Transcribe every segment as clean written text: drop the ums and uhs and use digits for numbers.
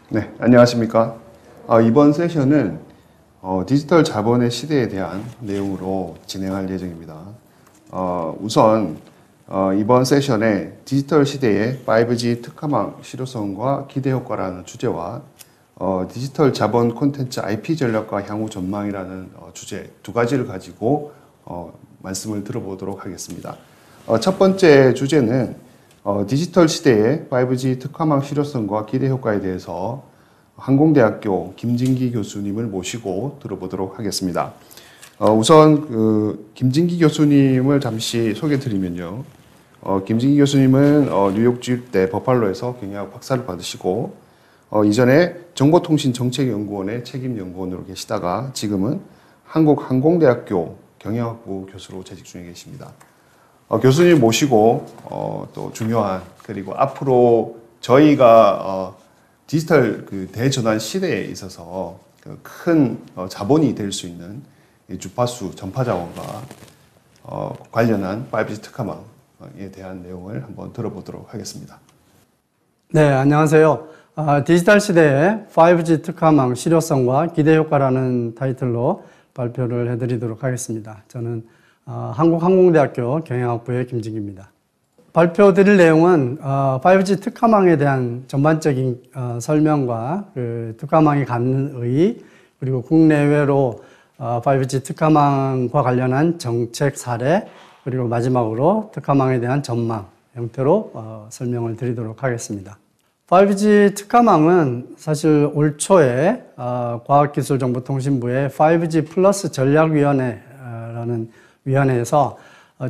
네, 안녕하십니까. 이번 세션은 디지털 자본의 시대에 대한 내용으로 진행할 예정입니다. 우선 이번 세션에 디지털 시대의 5G 특화망 실효성과 기대 효과라는 주제와 디지털 자본 콘텐츠 IP 전략과 향후 전망이라는 주제 두 가지를 가지고 말씀을 들어보도록 하겠습니다. 첫 번째 주제는 디지털 시대의 5G 특화망 실효성과 기대 효과에 대해서 항공대학교 김진기 교수님을 모시고 들어보도록 하겠습니다. 우선 김진기 교수님을 잠시 소개드리면요. 김진기 교수님은 뉴욕 주립대 버팔로에서 경영학 박사를 받으시고 이전에 정보통신정책연구원의 책임연구원으로 계시다가 지금은 한국항공대학교 경영학부 교수로 재직 중에 계십니다. 교수님 모시고 또 중요한 그리고 앞으로 저희가 디지털 대전환 시대에 있어서 큰 자본이 될 수 있는 주파수 전파 자원과 관련한 5G 특화망에 대한 내용을 한번 들어보도록 하겠습니다. 네, 안녕하세요. 디지털 시대의 5G 특화망 실효성과 기대 효과라는 타이틀로 발표를 해드리도록 하겠습니다. 저는 한국항공대학교 경영학부의 김진기입니다. 발표 드릴 내용은 5G 특화망에 대한 전반적인 설명과 그 특화망이 갖는 의의, 그리고 국내외로 5G 특화망과 관련한 정책 사례, 그리고 마지막으로 특화망에 대한 전망 형태로 설명을 드리도록 하겠습니다. 5G 특화망은 사실 올 초에 과학기술정보통신부의 5G 플러스 전략위원회라는 위원회에서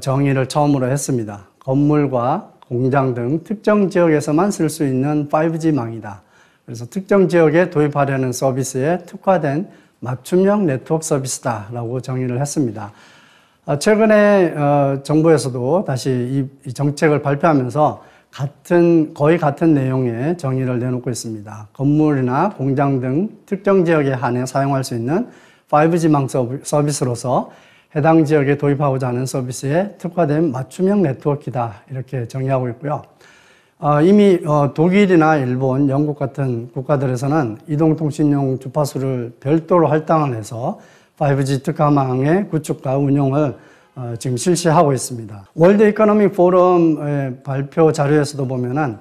정의를 처음으로 했습니다. 건물과 공장 등 특정 지역에서만 쓸 수 있는 5G망이다. 그래서 특정 지역에 도입하려는 서비스에 특화된 맞춤형 네트워크 서비스다라고 정의를 했습니다. 최근에 정부에서도 다시 이 정책을 발표하면서 거의 같은 내용의 정의를 내놓고 있습니다. 건물이나 공장 등 특정 지역에 한해 사용할 수 있는 5G망 서비스로서 해당 지역에 도입하고자 하는 서비스에 특화된 맞춤형 네트워크이다, 이렇게 정의하고 있고요. 이미 독일이나 일본, 영국 같은 국가들에서는 이동통신용 주파수를 별도로 할당을 해서 5G 특화망의 구축과 운용을 지금 실시하고 있습니다. 월드 이코노믹 포럼의 발표 자료에서도 보면은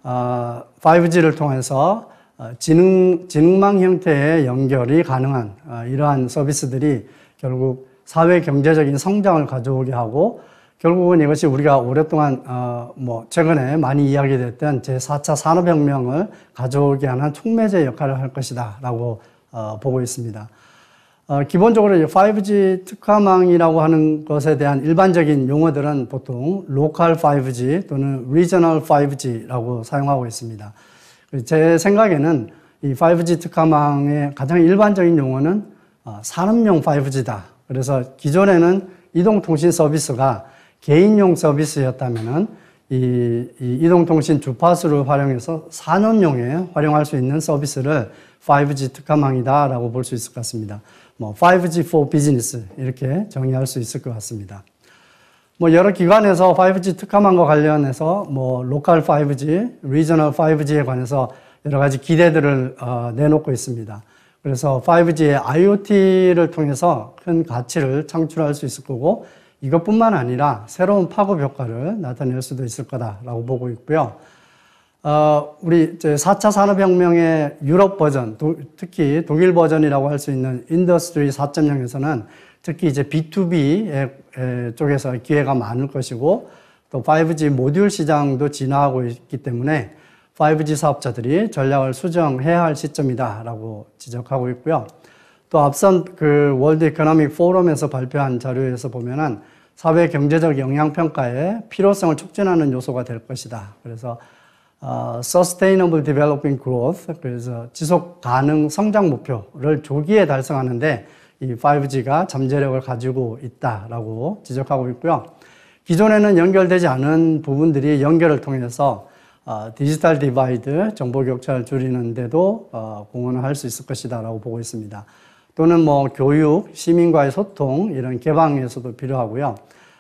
5G를 통해서 지능망 형태의 연결이 가능한 이러한 서비스들이 결국 사회 경제적인 성장을 가져오게 하고, 결국은 이것이 우리가 오랫동안 최근에 많이 이야기됐던 제4차 산업혁명을 가져오게 하는 촉매제 역할을 할 것이다 라고 보고 있습니다. 기본적으로 5G 특화망이라고 하는 것에 대한 일반적인 용어들은 보통 로컬 5G 또는 리저널 5G라고 사용하고 있습니다. 제 생각에는 이 5G 특화망의 가장 일반적인 용어는 산업용 5G다. 그래서 기존에는 이동통신 서비스가 개인용 서비스였다면은 이 이동통신 주파수를 활용해서 산업용에 활용할 수 있는 서비스를 5G 특화망이다라고 볼 수 있을 것 같습니다. 5G for business 이렇게 정의할 수 있을 것 같습니다. 여러 기관에서 5G 특화망과 관련해서 로컬 5G, 리저널 5G에 관해서 여러 가지 기대들을 내놓고 있습니다. 그래서 5G의 IoT를 통해서 큰 가치를 창출할 수 있을 거고, 이것뿐만 아니라 새로운 파급 효과를 나타낼 수도 있을 거다라고 보고 있고요. 우리 4차 산업혁명의 유럽 버전, 특히 독일 버전이라고 할 수 있는 인더스트리 4.0에서는 특히 이제 B2B 쪽에서 기회가 많을 것이고, 또 5G 모듈 시장도 진화하고 있기 때문에 5G 사업자들이 전략을 수정해야 할 시점이다라고 지적하고 있고요. 또 앞선 월드 이코노믹 포럼에서 발표한 자료에서 보면은 사회 경제적 영향 평가의 필요성을 촉진하는 요소가 될 것이다. 그래서 Sustainable Developing Growth, 그래서 지속 가능 성장 목표를 조기에 달성하는데 이 5G가 잠재력을 가지고 있다라고 지적하고 있고요. 기존에는 연결되지 않은 부분들이 연결을 통해서 디지털 디바이드, 정보 격차를 줄이는 데도 공헌을 할 수 있을 것이다 라고 보고 있습니다. 또는 교육, 시민과의 소통, 이런 개방에서도 필요하고요.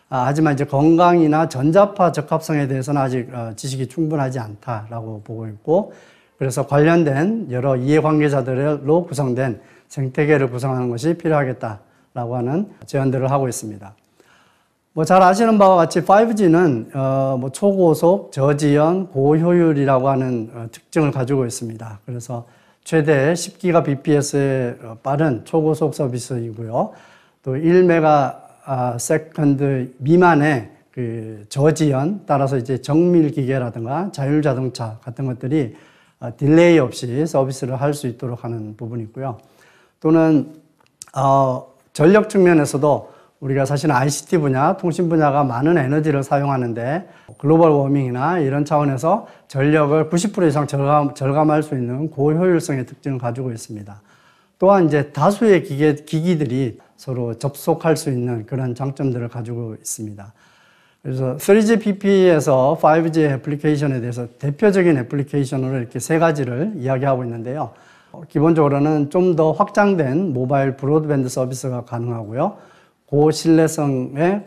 하지만 이제 건강이나 전자파 적합성에 대해서는 아직 지식이 충분하지 않다라고 보고 있고, 그래서 관련된 여러 이해관계자들로 구성된 생태계를 구성하는 것이 필요하겠다라고 하는 제안들을 하고 있습니다. 뭐 잘 아시는 바와 같이 5G는 뭐 초고속, 저지연, 고효율이라고 하는 특징을 가지고 있습니다. 그래서 최대 10GBps의 빠른 초고속 서비스이고요. 또 1메가세컨드 미만의 그 저지연, 따라서 이제 정밀 기계라든가 자율자동차 같은 것들이 딜레이 없이 서비스를 할 수 있도록 하는 부분이 있고요. 또는 전력 측면에서도 우리가 사실 ICT 분야, 통신 분야가 많은 에너지를 사용하는데 글로벌 워밍이나 이런 차원에서 전력을 90% 이상 절감할 수 있는 고효율성의 특징을 가지고 있습니다. 또한 이제 다수의 기기들이 서로 접속할 수 있는 그런 장점들을 가지고 있습니다. 그래서 3GPP에서 5G 애플리케이션에 대해서 대표적인 애플리케이션으로 이렇게 세 가지를 이야기하고 있는데요. 기본적으로는 좀 더 확장된 모바일 브로드밴드 서비스가 가능하고요. 고신뢰성의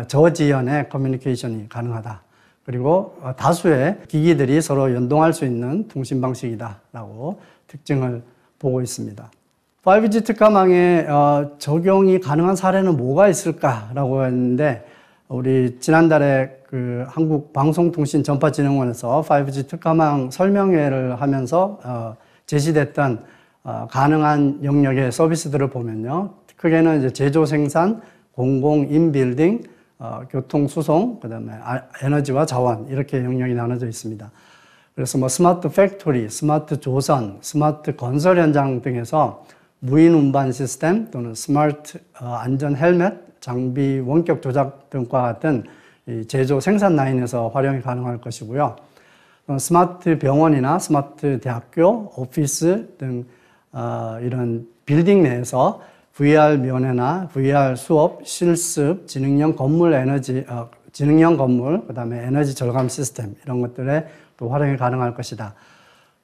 저지연의 커뮤니케이션이 가능하다. 그리고 다수의 기기들이 서로 연동할 수 있는 통신 방식이다라고 특징을 보고 있습니다. 5G 특화망에 적용이 가능한 사례는 뭐가 있을까라고 했는데, 우리 지난달에 그 한국방송통신전파진흥원에서 5G 특화망 설명회를 하면서 제시됐던 가능한 영역의 서비스들을 보면요, 크게는 이제 제조 생산, 공공 인빌딩, 교통 수송, 그다음에 에너지와 자원, 이렇게 영역이 나눠져 있습니다. 그래서 뭐 스마트 팩토리, 스마트 조선, 스마트 건설 현장 등에서 무인 운반 시스템 또는 스마트 안전 헬멧, 장비 원격 조작 등과 같은 이 제조 생산 라인에서 활용이 가능할 것이고요. 스마트 병원이나 스마트 대학교, 오피스 등 이런 빌딩 내에서 VR 면회나 VR 수업, 실습, 지능형 건물 지능형 건물, 그다음에 에너지 절감 시스템 이런 것들에 또 활용이 가능할 것이다.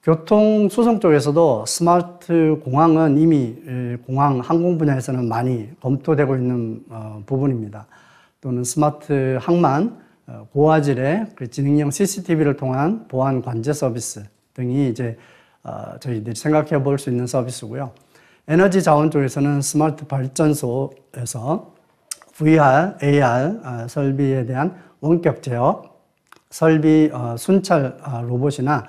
교통 수송 쪽에서도 스마트 공항은 이미 공항 항공 분야에서는 많이 검토되고 있는 부분입니다. 또는 스마트 항만, 고화질의 그 지능형 CCTV를 통한 보안 관제 서비스 등이 이제 저희들이 생각해 볼 수 있는 서비스고요. 에너지 자원 쪽에서는 스마트 발전소에서 VR, AR 설비에 대한 원격 제어, 설비 순찰 로봇이나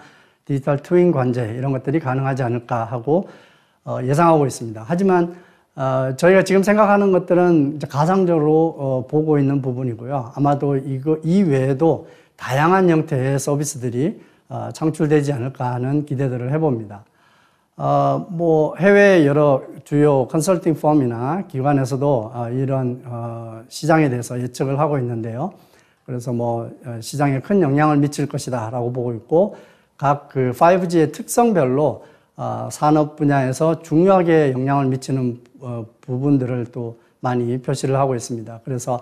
디지털 트윈 관제 이런 것들이 가능하지 않을까 하고 예상하고 있습니다. 하지만 저희가 지금 생각하는 것들은 이제 가상적으로 보고 있는 부분이고요. 아마도 이 외에도 다양한 형태의 서비스들이 창출되지 않을까 하는 기대들을 해봅니다. 뭐 해외 여러 주요 컨설팅 펌이나 기관에서도 이런 시장에 대해서 예측을 하고 있는데요. 그래서 뭐 시장에 큰 영향을 미칠 것이다라고 보고 있고, 각 그 5G의 특성별로 산업 분야에서 중요하게 영향을 미치는 부분들을 또 많이 표시를 하고 있습니다. 그래서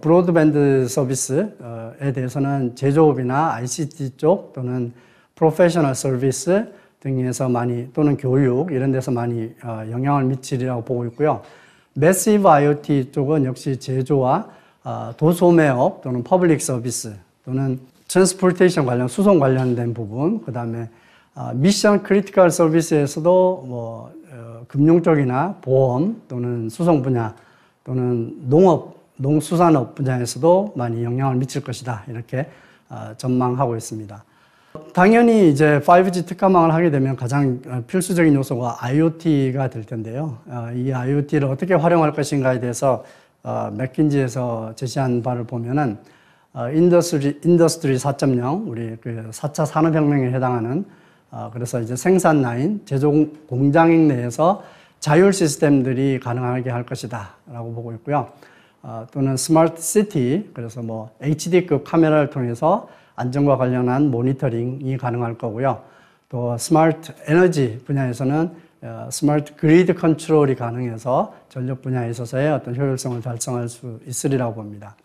브로드밴드 서비스에 대해서는 제조업이나 ICT 쪽 또는 프로페셔널 서비스 등에서 많이, 또는 교육 이런 데서 많이 영향을 미치리라고 보고 있고요. 매시브 IoT 쪽은 역시 제조와 도소매업 또는 퍼블릭 서비스 또는 트랜스포테이션 관련, 수송 관련된 부분, 그 다음에 미션 크리티컬 서비스에서도 뭐 금융 쪽이나 보험 또는 수송 분야 또는 농업, 농수산업 분야에서도 많이 영향을 미칠 것이다, 이렇게 전망하고 있습니다. 당연히 이제 5G 특화망을 하게 되면 가장 필수적인 요소가 IoT가 될 텐데요. 이 IoT를 어떻게 활용할 것인가에 대해서 맥킨지에서 제시한 바를 보면은 인더스트리 4.0, 우리 그 4차 산업혁명에 해당하는 그래서 이제 생산 라인, 제조 공장 내에서 자율 시스템들이 가능하게 할 것이다라고 보고 있고요. 또는 스마트 시티, 그래서 뭐 HD급 카메라를 통해서 안전과 관련한 모니터링이 가능할 거고요. 또 스마트 에너지 분야에서는 스마트 그리드 컨트롤이 가능해서 전력 분야에 있어서의 어떤 효율성을 달성할 수 있으리라고 봅니다.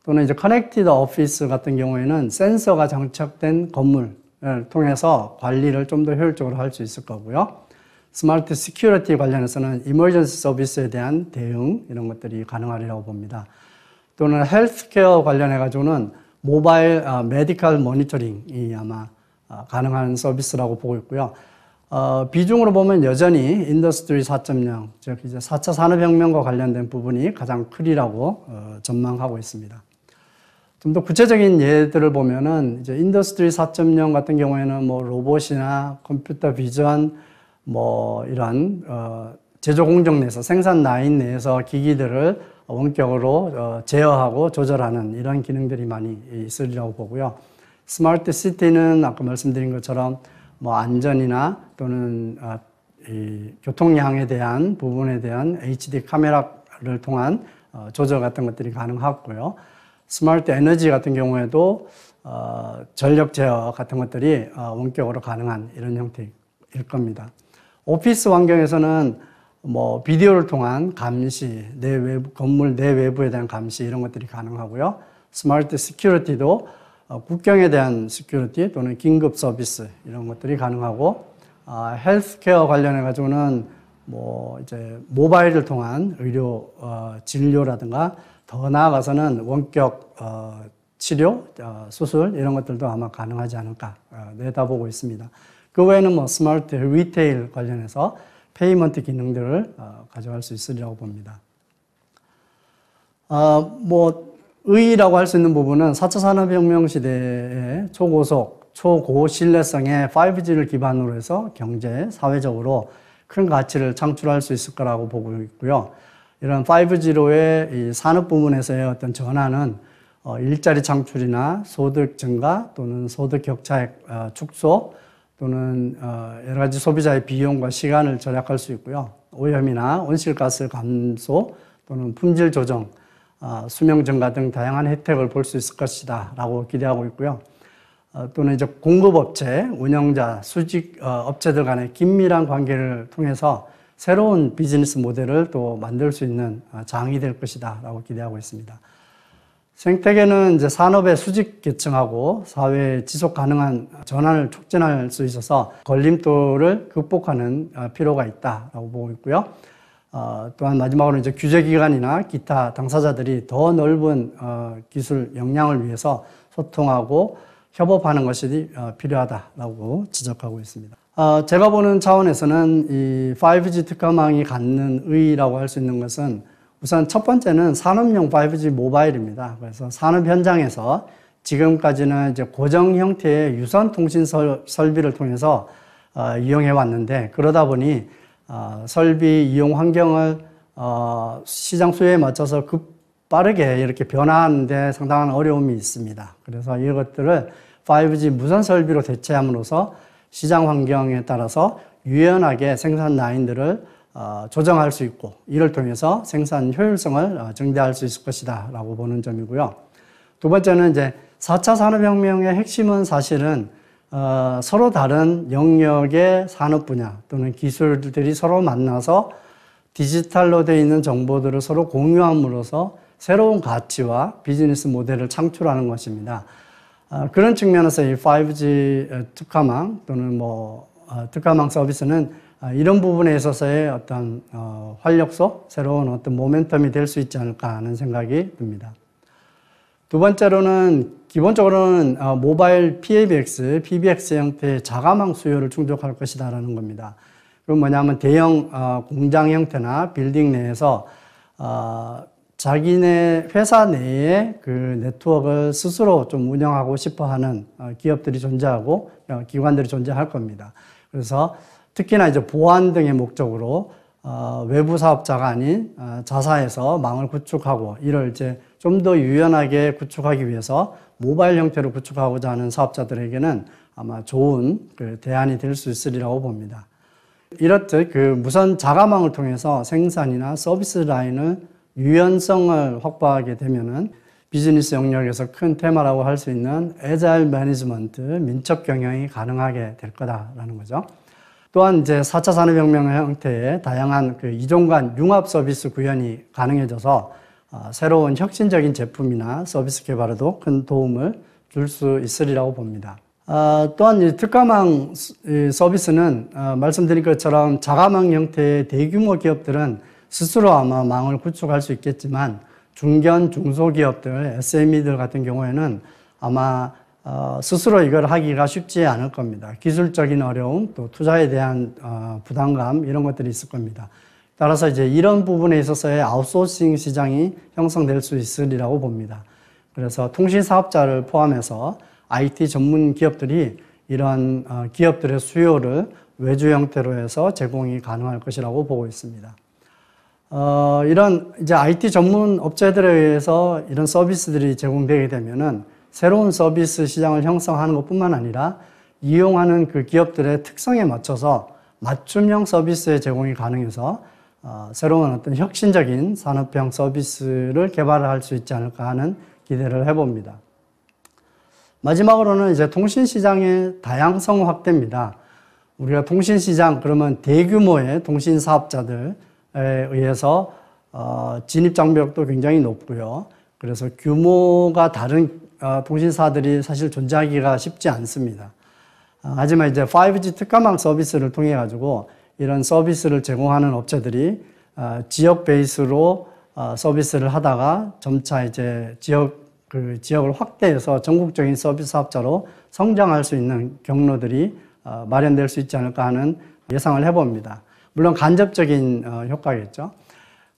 또는 이제 커넥티드 오피스 같은 경우에는 센서가 장착된 건물을 통해서 관리를 좀 더 효율적으로 할 수 있을 거고요. 스마트 시큐리티 관련해서는 이머전시 서비스에 대한 대응 이런 것들이 가능하리라고 봅니다. 또는 헬스케어 관련해 가지고는 모바일 메디컬 모니터링이 아마 가능한 서비스라고 보고 있고요. 비중으로 보면 여전히 인더스트리 4.0, 즉 이제 4차 산업혁명과 관련된 부분이 가장 크리라고 전망하고 있습니다. 좀 더 구체적인 예들을 보면은 이제 인더스트리 4.0 같은 경우에는 뭐 로봇이나 컴퓨터 비전, 뭐 이런 제조 공정 내에서 생산 라인 내에서 기기들을 원격으로 제어하고 조절하는 이런 기능들이 많이 있으리라고 보고요. 스마트 시티는 아까 말씀드린 것처럼 뭐 안전이나 또는 이 교통량에 대한 부분에 대한 HD 카메라를 통한 조절 같은 것들이 가능하고요. 스마트 에너지 같은 경우에도 전력 제어 같은 것들이 원격으로 가능한 이런 형태일 겁니다. 오피스 환경에서는 뭐 비디오를 통한 감시, 건물 내외부에 대한 감시 이런 것들이 가능하고요. 스마트 시큐리티도 국경에 대한 시큐리티 또는 긴급 서비스 이런 것들이 가능하고, 헬스케어 관련해 가지고는 뭐 이제 모바일을 통한 의료 진료라든가 더 나아가서는 원격 치료, 수술 이런 것들도 아마 가능하지 않을까 내다보고 있습니다. 그 외에는 뭐 스마트 리테일 관련해서 페이먼트 기능들을 가져갈 수 있으리라고 봅니다. 뭐 의의라고 할 수 있는 부분은 4차 산업혁명 시대의 초고속, 초고신뢰성의 5G를 기반으로 해서 경제, 사회적으로 큰 가치를 창출할 수 있을 거라고 보고 있고요. 이런 5G로의 이 산업 부문에서의 어떤 전환은 일자리 창출이나 소득 증가 또는 소득 격차의 축소 또는 여러 가지 소비자의 비용과 시간을 절약할 수 있고요. 오염이나 온실가스 감소 또는 품질 조정, 수명 증가 등 다양한 혜택을 볼 수 있을 것이다 라고 기대하고 있고요. 또는 이제 공급업체, 운영자, 수직 업체들 간의 긴밀한 관계를 통해서 새로운 비즈니스 모델을 또 만들 수 있는 장이 될 것이다 라고 기대하고 있습니다. 생태계는 이제 산업의 수직 계층하고 사회의 지속 가능한 전환을 촉진할 수 있어서 걸림돌을 극복하는 필요가 있다라고 보고 있고요. 또한 마지막으로 이제 규제기관이나 기타 당사자들이 더 넓은 기술 역량을 위해서 소통하고 협업하는 것이 필요하다라고 지적하고 있습니다. 제가 보는 차원에서는 이 5G 특화망이 갖는 의의라고 할 수 있는 것은 우선 첫 번째는 산업용 5G 모바일입니다. 그래서 산업 현장에서 지금까지는 이제 고정 형태의 유선 통신 설비를 통해서 이용해 왔는데, 그러다 보니 설비 이용 환경을 시장 수요에 맞춰서 빠르게 이렇게 변화하는데 상당한 어려움이 있습니다. 그래서 이것들을 5G 무선 설비로 대체함으로써 시장 환경에 따라서 유연하게 생산 라인들을 조정할 수 있고, 이를 통해서 생산 효율성을 증대할 수 있을 것이다 라고 보는 점이고요. 두 번째는 이제 4차 산업혁명의 핵심은 사실은 서로 다른 영역의 산업 분야 또는 기술들이 서로 만나서 디지털로 되어 있는 정보들을 서로 공유함으로써 새로운 가치와 비즈니스 모델을 창출하는 것입니다. 그런 측면에서 이 5G 특화망 또는 특화망 서비스는 이런 부분에 있어서의 어떤 활력소, 새로운 어떤 모멘텀이 될 수 있지 않을까 하는 생각이 듭니다. 두 번째로는 기본적으로는 모바일 PABX, PBX 형태의 자가망 수요를 충족할 것이다라는 겁니다. 그건 뭐냐면 대형 공장 형태나 빌딩 내에서 자기네 회사 내에 그 네트워크를 스스로 좀 운영하고 싶어 하는 기업들이 존재하고 기관들이 존재할 겁니다. 그래서 특히나 이제 보안 등의 목적으로 외부 사업자가 아닌 자사에서 망을 구축하고, 이를 이제 좀 더 유연하게 구축하기 위해서 모바일 형태로 구축하고자 하는 사업자들에게는 아마 좋은 그 대안이 될 수 있으리라고 봅니다. 이렇듯 그 무선 자가망을 통해서 생산이나 서비스 라인을 유연성을 확보하게 되면은 비즈니스 영역에서 큰 테마라고 할 수 있는 애자일 매니지먼트, 민첩 경영이 가능하게 될 거다라는 거죠. 또한 이제 4차 산업혁명 형태의 다양한 그 이종간 융합 서비스 구현이 가능해져서 새로운 혁신적인 제품이나 서비스 개발에도 큰 도움을 줄 수 있으리라고 봅니다. 또한 이 특화망 서비스는 말씀드린 것처럼 자가망 형태의 대규모 기업들은 스스로 아마 망을 구축할 수 있겠지만, 중견, 중소기업들, SME들 같은 경우에는 아마 스스로 이걸 하기가 쉽지 않을 겁니다. 기술적인 어려움, 또 투자에 대한 부담감 이런 것들이 있을 겁니다. 따라서 이제 이런 부분에 있어서의 아웃소싱 시장이 형성될 수 있으리라고 봅니다. 그래서 통신 사업자를 포함해서 IT 전문 기업들이 이런 기업들의 수요를 외주 형태로 해서 제공이 가능할 것이라고 보고 있습니다. 이런 이제 IT 전문 업체들에 의해서 이런 서비스들이 제공되게 되면은 새로운 서비스 시장을 형성하는 것뿐만 아니라 이용하는 그 기업들의 특성에 맞춰서 맞춤형 서비스의 제공이 가능해서 새로운 어떤 혁신적인 산업형 서비스를 개발할 수 있지 않을까 하는 기대를 해봅니다. 마지막으로는 이제 통신시장의 다양성 확대입니다. 우리가 통신시장 그러면 대규모의 통신 사업자들에 의해서 진입 장벽도 굉장히 높고요. 그래서 규모가 다른 통신사들이 사실 존재하기가 쉽지 않습니다. 하지만 이제 5G 특화망 서비스를 통해 가지고 이런 서비스를 제공하는 업체들이 지역 베이스로 서비스를 하다가 점차 이제 지역을 확대해서 전국적인 서비스 사업자로 성장할 수 있는 경로들이 마련될 수 있지 않을까 하는 예상을 해봅니다. 물론 간접적인 효과겠죠.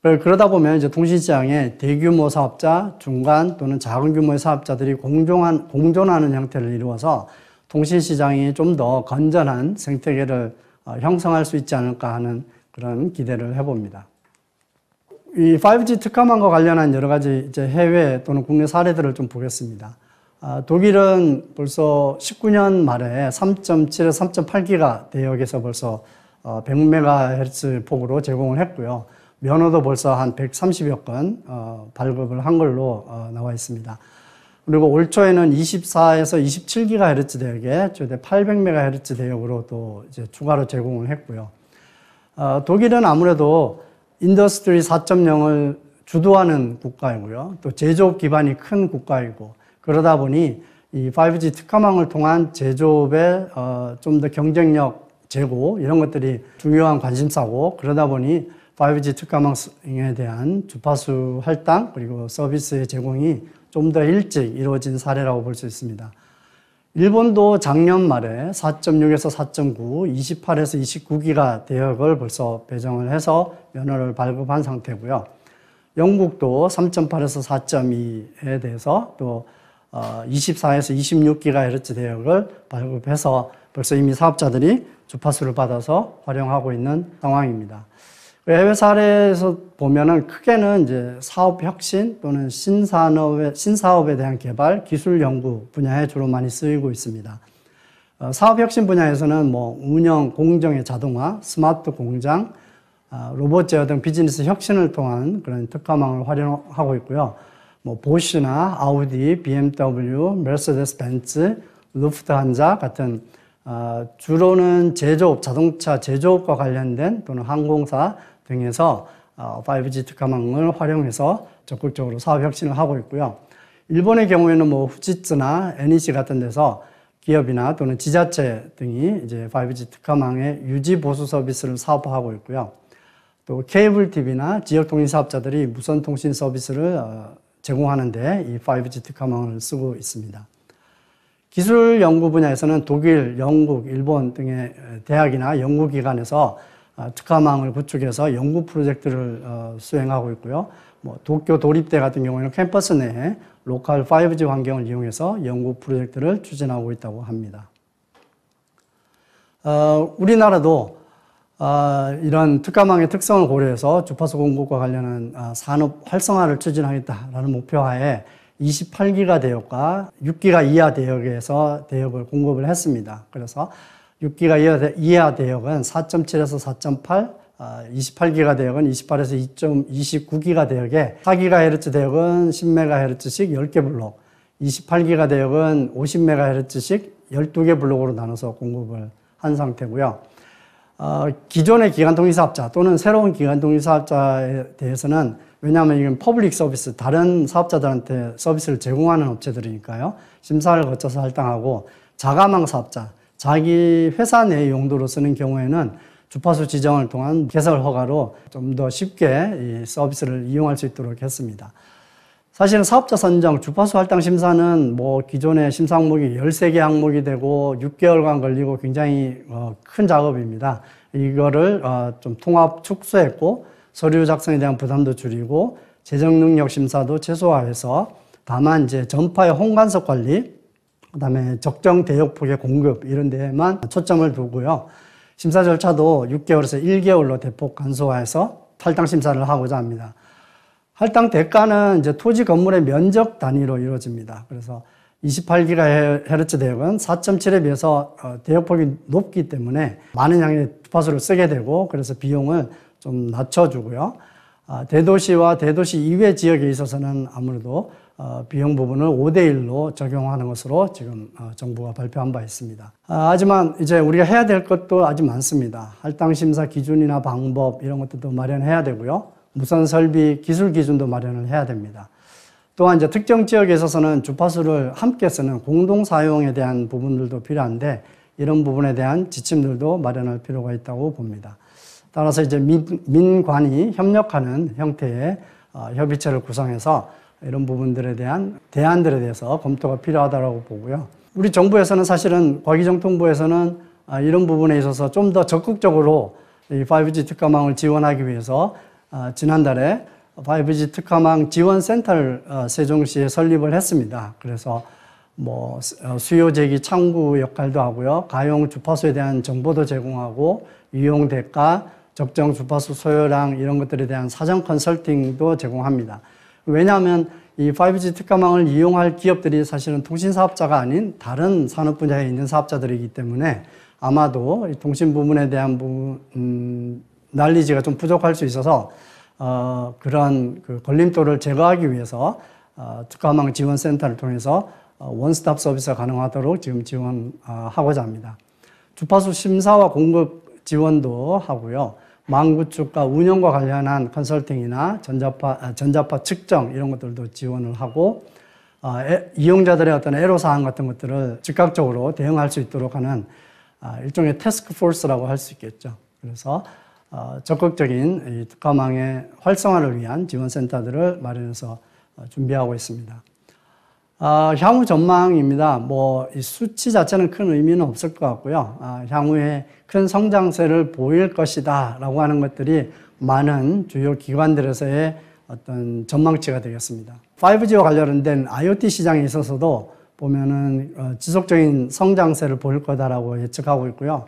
그러다 보면 이제 통신시장에 대규모 사업자, 중간 또는 작은 규모의 사업자들이 공존하는 형태를 이루어서 통신시장이 좀 더 건전한 생태계를 형성할 수 있지 않을까 하는 그런 기대를 해봅니다. 이 5G 특화망과 관련한 여러 가지 이제 해외 또는 국내 사례들을 좀 보겠습니다. 독일은 벌써 19년 말에 3.7에서 3.8기가 대역에서 벌써 100MHz 폭으로 제공을 했고요. 면허도 벌써 한 130여 건 발급을 한 걸로 나와 있습니다. 그리고 올 초에는 24에서 27GHz 대역에 최대 800MHz 대역으로 또 이제 추가로 제공을 했고요. 독일은 아무래도 인더스트리 4.0을 주도하는 국가이고요. 또 제조업 기반이 큰 국가이고 그러다 보니 이 5G 특화망을 통한 제조업의 좀 더 경쟁력 제고 이런 것들이 중요한 관심사고 그러다 보니 5G 특화망에 대한 주파수 할당 그리고 서비스의 제공이 좀 더 일찍 이루어진 사례라고 볼 수 있습니다. 일본도 작년 말에 4.6에서 4.9, 28에서 29기가 대역을 벌써 배정을 해서 면허를 발급한 상태고요. 영국도 3.8에서 4.2에 대해서 또 24에서 26GHz 대역을 발급해서 벌써 이미 사업자들이 주파수를 받아서 활용하고 있는 상황입니다. 해외 사례에서 보면은 크게는 이제 사업 혁신 또는 신사업에 대한 개발, 기술 연구 분야에 주로 많이 쓰이고 있습니다. 사업 혁신 분야에서는 뭐 운영, 공정의 자동화, 스마트 공장, 로봇 제어 등 비즈니스 혁신을 통한 그런 특화망을 활용하고 있고요. 뭐 보쉬나 아우디, BMW, 메르세데스 벤츠, 루프트한자 같은 주로는 제조업, 자동차 제조업과 관련된 또는 항공사 등에서 5G 특화망을 활용해서 적극적으로 사업 혁신을 하고 있고요. 일본의 경우에는 뭐 후지츠나 NEC 같은 데서 기업이나 또는 지자체 등이 이제 5G 특화망의 유지 보수 서비스를 사업화하고 있고요. 또 케이블 TV나 지역 통신 사업자들이 무선 통신 서비스를 제공하는데 이 5G 특화망을 쓰고 있습니다. 기술 연구 분야에서는 독일, 영국, 일본 등의 대학이나 연구기관에서 특화망을 구축해서 연구 프로젝트를 수행하고 있고요. 뭐 도쿄 도립대 같은 경우에는 캠퍼스 내에 로컬 5G 환경을 이용해서 연구 프로젝트를 추진하고 있다고 합니다. 우리나라도 이런 특화망의 특성을 고려해서 주파수 공급과 관련한 산업 활성화를 추진하겠다라는 목표하에 28기가 대역과 6기가 이하 대역에서 대역을 공급을 했습니다. 그래서 6기가 이하 대역은 4.7에서 4.8, 28기가 대역은 28에서 2.29기가 대역에 4GHz 대역은 10MHz씩 10개 블록, 28기가 대역은 50MHz씩 12개 블록으로 나눠서 공급을 한 상태고요. 기존의 기관통신사업자 또는 새로운 기관통신사업자에 대해서는 왜냐하면 이건 퍼블릭 서비스, 다른 사업자들한테 서비스를 제공하는 업체들이니까요. 심사를 거쳐서 할당하고 자가망 사업자, 자기 회사 내 용도로 쓰는 경우에는 주파수 지정을 통한 개설 허가로 좀 더 쉽게 이 서비스를 이용할 수 있도록 했습니다. 사실은 사업자 선정, 주파수 할당 심사는 뭐 기존의 심사 항목이 13개 항목이 되고 6개월간 걸리고 굉장히 큰 작업입니다. 이거를 좀 통합 축소했고 서류 작성에 대한 부담도 줄이고 재정 능력 심사도 최소화해서 다만 이제 전파의 홍간섭 관리, 그다음에 적정 대역폭의 공급 이런 데에만 초점을 두고요. 심사 절차도 6개월에서 1개월로 대폭 간소화해서 할당 심사를 하고자 합니다. 할당 대가는 이제 토지 건물의 면적 단위로 이루어집니다. 그래서 28GHz 대역은 4.7에 비해서 대역폭이 높기 때문에 많은 양의 주파수를 쓰게 되고 그래서 비용을 좀 낮춰주고요. 대도시와 대도시 이외 지역에 있어서는 아무래도 비용 부분을 5대1로 적용하는 것으로 지금 정부가 발표한 바 있습니다. 하지만 이제 우리가 해야 될 것도 아직 많습니다. 할당 심사 기준이나 방법 이런 것들도 마련해야 되고요. 무선 설비 기술 기준도 마련을 해야 됩니다. 또한 이제 특정 지역에 있어서는 주파수를 함께 쓰는 공동 사용에 대한 부분들도 필요한데 이런 부분에 대한 지침들도 마련할 필요가 있다고 봅니다. 따라서 이제 민관이 협력하는 형태의 협의체를 구성해서 이런 부분들에 대한 대안들에 대해서 검토가 필요하다고 보고요. 우리 정부에서는 사실은 과기정통부에서는 이런 부분에 있어서 좀 더 적극적으로 이 5G 특화망을 지원하기 위해서 지난달에 5G 특화망 지원센터를 세종시에 설립을 했습니다. 그래서 뭐 수요 제기 창구 역할도 하고요. 가용 주파수에 대한 정보도 제공하고 이용 대가, 적정 주파수 소요량 이런 것들에 대한 사전 컨설팅도 제공합니다. 왜냐하면 이 5G 특화망을 이용할 기업들이 사실은 통신 사업자가 아닌 다른 산업 분야에 있는 사업자들이기 때문에 아마도 이 통신 부분에 대한 부분, 난리지가 좀 부족할 수 있어서 그런 그 걸림돌을 제거하기 위해서 특화망 지원센터를 통해서 원스톱 서비스가 가능하도록 지금 지원하고자 합니다. 주파수 심사와 공급 지원도 하고요. 망 구축과 운영과 관련한 컨설팅이나 전자파 측정 이런 것들도 지원을 하고 이용자들의 어떤 애로사항 같은 것들을 즉각적으로 대응할 수 있도록 하는 일종의 태스크포스라고 할 수 있겠죠. 그래서 적극적인 이 특화망의 활성화를 위한 지원센터들을 마련해서 준비하고 있습니다. 향후 전망입니다. 뭐, 이 수치 자체는 큰 의미는 없을 것 같고요. 향후에 큰 성장세를 보일 것이다 라고 하는 것들이 많은 주요 기관들에서의 어떤 전망치가 되겠습니다. 5G와 관련된 IoT 시장에 있어서도 보면은 지속적인 성장세를 보일 거다라고 예측하고 있고요.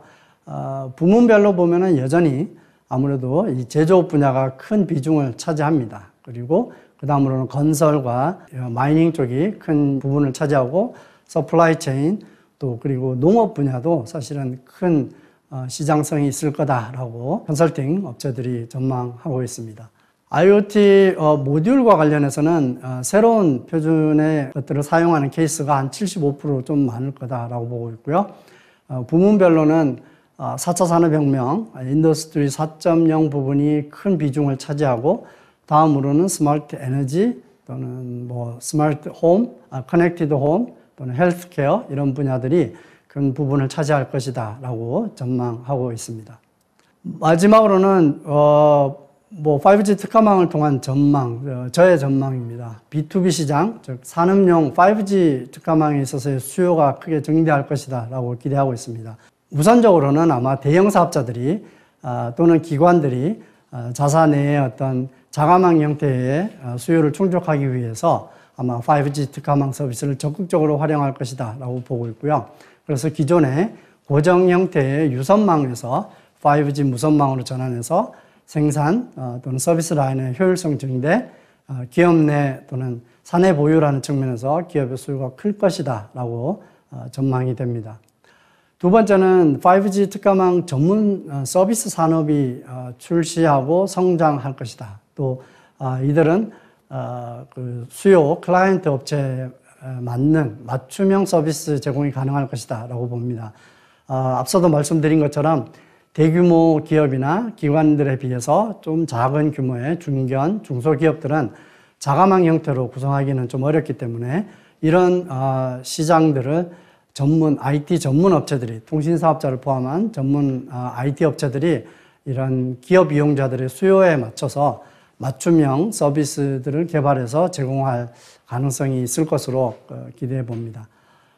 부문별로 보면은 여전히 아무래도 이 제조업 분야가 큰 비중을 차지합니다. 그리고 그 다음으로는 건설과 마이닝 쪽이 큰 부분을 차지하고 서플라이 체인 또 그리고 농업 분야도 사실은 큰 시장성이 있을 거다라고 컨설팅 업체들이 전망하고 있습니다. IoT 모듈과 관련해서는 새로운 표준의 것들을 사용하는 케이스가 한 75% 좀 많을 거다라고 보고 있고요. 부문별로는 4차 산업혁명, 인더스트리 4.0 부분이 큰 비중을 차지하고 다음으로는 스마트 에너지 또는 뭐 스마트 홈, 커넥티드 홈 또는 헬스케어 이런 분야들이 큰 부분을 차지할 것이다 라고 전망하고 있습니다. 마지막으로는 뭐 5G 특화망을 통한 전망, 저의 전망입니다. B2B 시장, 즉 산업용 5G 특화망에 있어서의 수요가 크게 증대할 것이다 라고 기대하고 있습니다. 우선적으로는 아마 대형 사업자들이 또는 기관들이 자사 내의 어떤 자가망 형태의 수요를 충족하기 위해서 아마 5G 특화망 서비스를 적극적으로 활용할 것이다 라고 보고 있고요. 그래서 기존의 고정 형태의 유선망에서 5G 무선망으로 전환해서 생산 또는 서비스 라인의 효율성 증대, 기업 내 또는 사내 보유라는 측면에서 기업의 수요가 클 것이다 라고 전망이 됩니다. 두 번째는 5G 특화망 전문 서비스 산업이 출시하고 성장할 것이다. 또 이들은 그 수요 클라이언트 업체에 맞는 맞춤형 서비스 제공이 가능할 것이다 라고 봅니다. 앞서도 말씀드린 것처럼 대규모 기업이나 기관들에 비해서 좀 작은 규모의 중견, 중소기업들은 자가망 형태로 구성하기는 좀 어렵기 때문에 이런 시장들을 전문 IT 전문 업체들이, 통신 사업자를 포함한 전문 IT 업체들이 이런 기업 이용자들의 수요에 맞춰서 맞춤형 서비스들을 개발해서 제공할 가능성이 있을 것으로 기대해 봅니다.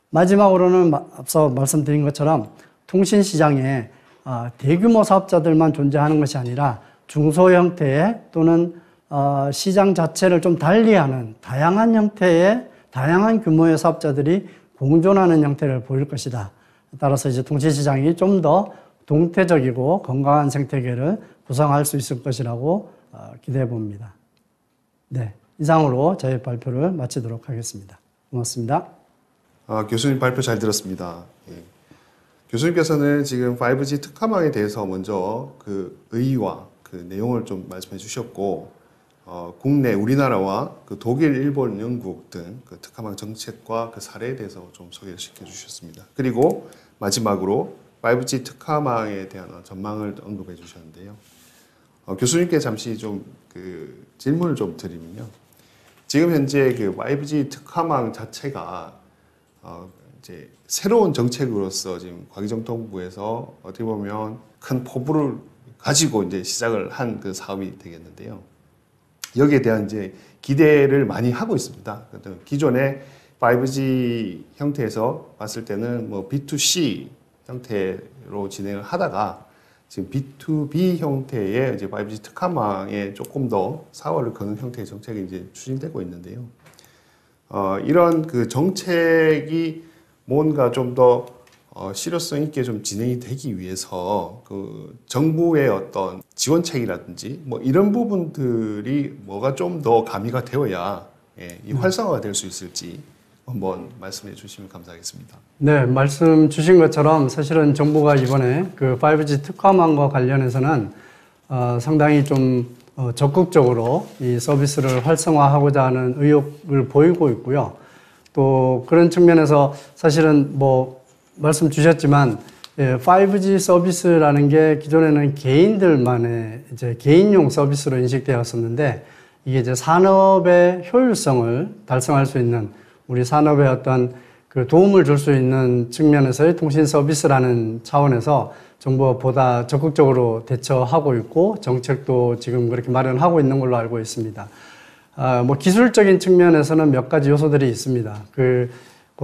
마지막으로는 앞서 말씀드린 것처럼 통신시장에 대규모 사업자들만 존재하는 것이 아니라 중소 형태의 또는 시장 자체를 좀 달리하는 다양한 형태의 다양한 규모의 사업자들이 공존하는 형태를 보일 것이다. 따라서 이제 통신시장이 좀 더 동태적이고 건강한 생태계를 구성할 수 있을 것이라고 기대해 봅니다. 네, 이상으로 저희 발표를 마치도록 하겠습니다. 고맙습니다. 교수님 발표 잘 들었습니다. 예. 교수님께서는 지금 5G 특화망에 대해서 먼저 그 의의와 그 내용을 좀 말씀해 주셨고, 국내 우리나라와 그 독일, 일본, 영국 등 그 특화망 정책과 그 사례에 대해서 좀 소개를 시켜 주셨습니다. 그리고 마지막으로 5G 특화망에 대한 전망을 언급해 주셨는데요. 교수님께 잠시 좀 그 질문을 좀 드리면요. 지금 현재 그 5G 특화망 자체가 이제 새로운 정책으로서 지금 과기정통부에서 어떻게 보면 큰 포부를 가지고 이제 시작을 한 그 사업이 되겠는데요. 여기에 대한 이제 기대를 많이 하고 있습니다. 기존의 5G 형태에서 봤을 때는 뭐 B2C 형태로 진행을 하다가 지금 B2B 형태의 이제 5G 특화망에 조금 더 사활을 거는 형태의 정책이 이제 추진되고 있는데요. 이런 그 정책이 뭔가 좀 더 실효성 있게 좀 진행이 되기 위해서 그 정부의 어떤 지원책이라든지 뭐 이런 부분들이 뭐가 좀 더 가미가 되어야 이 활성화가 될 수 있을지 한번 말씀해 주시면 감사하겠습니다. 네, 말씀 주신 것처럼 사실은 정부가 이번에 그 5G 특화망과 관련해서는 상당히 좀 적극적으로 이 서비스를 활성화하고자 하는 의욕을 보이고 있고요. 또 그런 측면에서 사실은 뭐 말씀 주셨지만 5G 서비스라는 게 기존에는 개인들만의 이제 개인용 서비스로 인식되었었는데 이게 이제 산업의 효율성을 달성할 수 있는 우리 산업에 어떤 그 도움을 줄 수 있는 측면에서의 통신 서비스라는 차원에서 정부가 보다 적극적으로 대처하고 있고 정책도 지금 그렇게 마련하고 있는 걸로 알고 있습니다. 뭐 기술적인 측면에서는 몇 가지 요소들이 있습니다. 그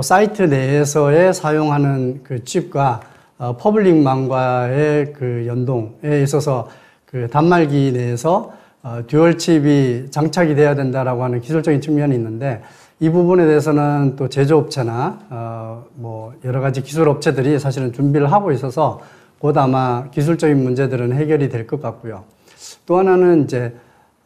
사이트 내에서의 사용하는 그 칩과 퍼블릭망과의 그 연동에 있어서 그 단말기 내에서 듀얼 칩이 장착이 돼야 된다라고 하는 기술적인 측면이 있는데 이 부분에 대해서는 또 제조업체나 뭐 여러 가지 기술업체들이 사실은 준비를 하고 있어서 곧 아마 기술적인 문제들은 해결이 될 것 같고요. 또 하나는 이제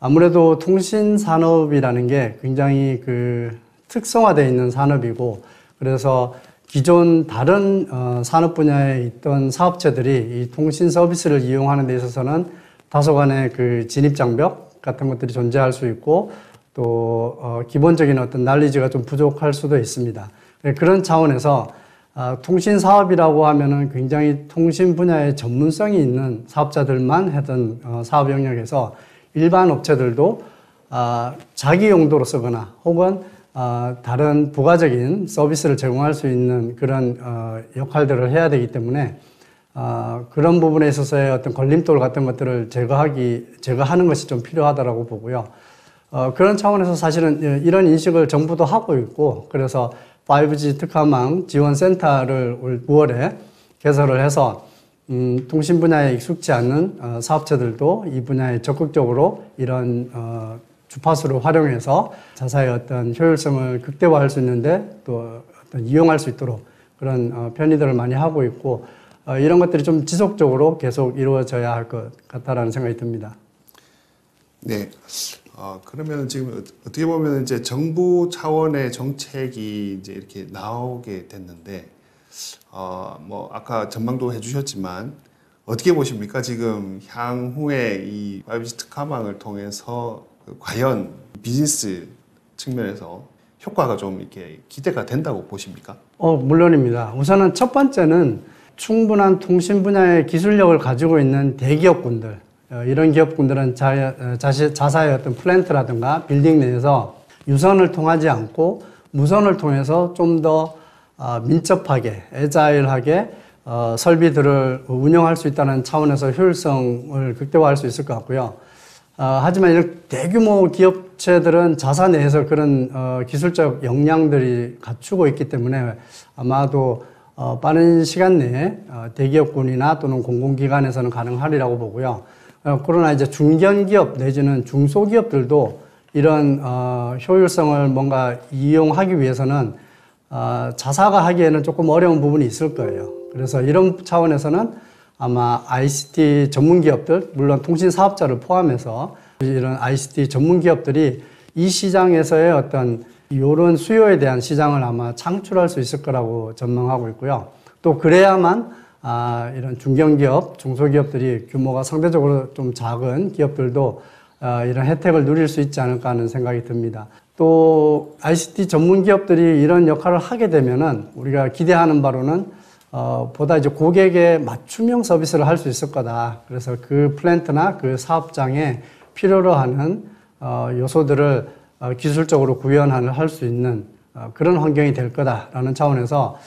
아무래도 통신 산업이라는 게 굉장히 그 특성화되어 있는 산업이고 그래서 기존 다른 산업 분야에 있던 사업체들이 이 통신 서비스를 이용하는 데 있어서는 다소간의 그 진입 장벽 같은 것들이 존재할 수 있고 또 기본적인 어떤 난리지가 좀 부족할 수도 있습니다. 그런 차원에서 통신 사업이라고 하면은 굉장히 통신 분야에 전문성이 있는 사업자들만 하던 사업 영역에서 일반 업체들도 자기 용도로 쓰거나 혹은 다른 부가적인 서비스를 제공할 수 있는 그런 역할들을 해야 되기 때문에 그런 부분에 있어서의 어떤 걸림돌 같은 것들을 제거하는 것이 좀 필요하다고 보고요. 그런 차원에서 사실은 이런 인식을 정부도 하고 있고 그래서 5G 특화망 지원센터를 올 9월에 개설을 해서 통신 분야에 익숙지 않는 사업체들도 이 분야에 적극적으로 이런 주파수를 활용해서 자사의 어떤 효율성을 극대화할 수 있는데 또 어떤 이용할 수 있도록 그런 편의들을 많이 하고 있고 이런 것들이 좀 지속적으로 계속 이루어져야 할 것 같다라는 생각이 듭니다. 네. 그러면 지금 어떻게 보면 이제 정부 차원의 정책이 이제 이렇게 나오게 됐는데, 뭐 아까 전망도 해주셨지만 어떻게 보십니까? 지금 향후에 이 5G 특화망을 통해서 과연 비즈니스 측면에서 효과가 좀 이렇게 기대가 된다고 보십니까? 물론입니다. 우선은 첫 번째는 충분한 통신 분야의 기술력을 가지고 있는 대기업군들, 이런 기업군들은 자사의 어떤 플랜트라든가 빌딩 내에서 유선을 통하지 않고 무선을 통해서 좀 더 민첩하게, 애자일하게 설비들을 운영할 수 있다는 차원에서 효율성을 극대화할 수 있을 것 같고요. 하지만 이런 대규모 기업체들은 자사 내에서 그런 기술적 역량들이 갖추고 있기 때문에 아마도 빠른 시간 내에 대기업군이나 또는 공공기관에서는 가능하리라고 보고요. 그러나 이제 중견기업 내지는 중소기업들도 이런 효율성을 뭔가 이용하기 위해서는 자사가 하기에는 조금 어려운 부분이 있을 거예요. 그래서 이런 차원에서는 아마 ICT 전문 기업들, 물론 통신 사업자를 포함해서 이런 ICT 전문 기업들이 이 시장에서의 어떤 이런 수요에 대한 시장을 아마 창출할 수 있을 거라고 전망하고 있고요. 또 그래야만 이런 중견기업, 중소기업들이 규모가 상대적으로 좀 작은 기업들도 이런 혜택을 누릴 수 있지 않을까 하는 생각이 듭니다. 또 ICT 전문 기업들이 이런 역할을 하게 되면은 우리가 기대하는 바로는 보다 이제 고객의 맞춤형 서비스를 할 수 있을 거다. 그래서 그 플랜트나 그 사업장에 필요로 하는 요소들을 기술적으로 구현할 수 있는 그런 환경이 될 거다라는 차원에서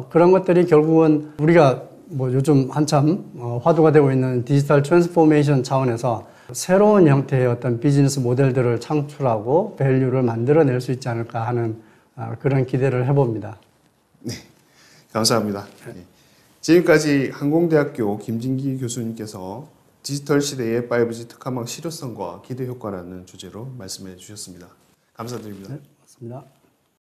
그런 것들이 결국은 우리가 뭐 요즘 한참 화두가 되고 있는 디지털 트랜스포메이션 차원에서 새로운 형태의 어떤 비즈니스 모델들을 창출하고 밸류를 만들어낼 수 있지 않을까 하는 그런 기대를 해봅니다. 네, 감사합니다. 네. 지금까지 항공대학교 김진기 교수님께서 디지털 시대의 5G 특화망 실효성과 기대 효과라는 주제로 말씀해 주셨습니다. 감사드립니다. 네, 맞습니다.